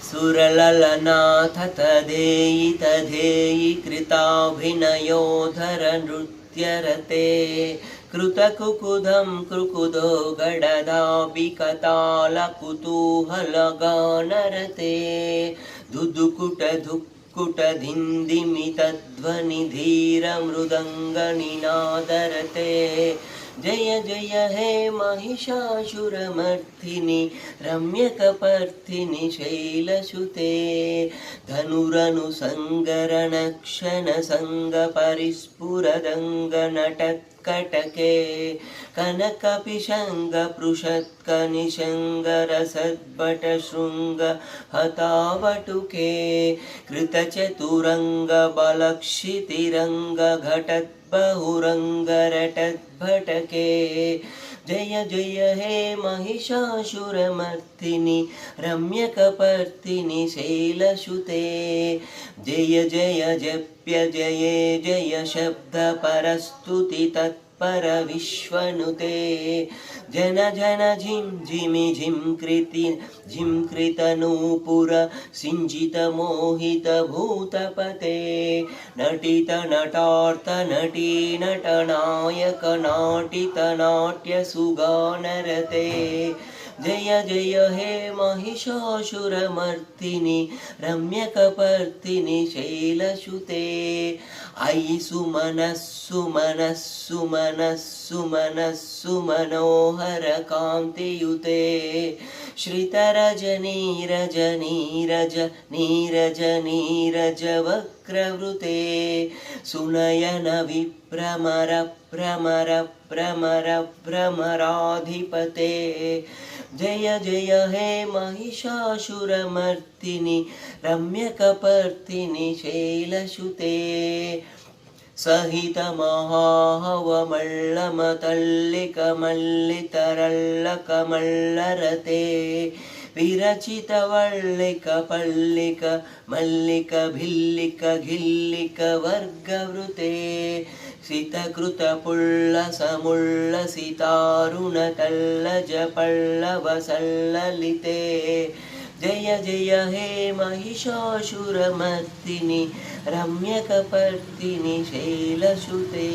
सुरललनाथ तदेयि तधेयि कृताभिनयोधर नृत्यरते कृतकुकुधं कृकुदो गडदापिकतालकुतूहलगानरते धुदुकुटधुक्कुटधिन्दिमितध्वनिधीरमृदङ्गनिनादरते जय जय हे महिषासुरमर्दिनि रम्यकपर्दिनि शैलसुते धनुरनुसङ्गरणक्षणसङ्गपरिस्फुरदङ्गनटत्कटके कनकपिशङ्गपृषत्कनिशङ्गरसद्भटशृङ्गहतावटुके कृतचतुरङ्गबलक्षितिरङ्गघटद्बहुरङ्गरटद्भटके जय जय हे महिषासुरमर्दिनि रम्यकपर्दिनि शैलसुते जय जय जप्य जये जय शब्दपरस्तुति तत्पर विश्वनुते जन जन झिं झिमि झिंकृतनूपुर सिञ्जित मोहित भूतपते नटित नटार्थ नटी नटनायक नाटित नाट्य सुगानरते जय जय हे महिषासुरमर्दिनि रम्यकपर्दिनि शैलसुते अयि सुमनस्सुमनस्सुमनस्सुमनस्सुमनोहर कान्तियुते श्रितरजनीरज नीरज नीरज नीरज वक्रवृते सुनयन विभ्रमर भ्रमर भ्रमर भ्रमराधिपते जय जय हे महिषासुरमर्दिनि रम्यकपर्दिनि शैलसुते सहितमहाहवमल्लमतल्लिकमल्लितरल्लकमल्लरते विरचितवल्लिकपल्लिक मल्लिक भिल्लिक घिल्लिक वर्गवृते सितकृतपुल्लसमुल्लसितारुणतल्लजपल्लवसल्ललिते जय जय हे महिषासुरमर्दिनि रम्यकपर्दिनि शैलसुते।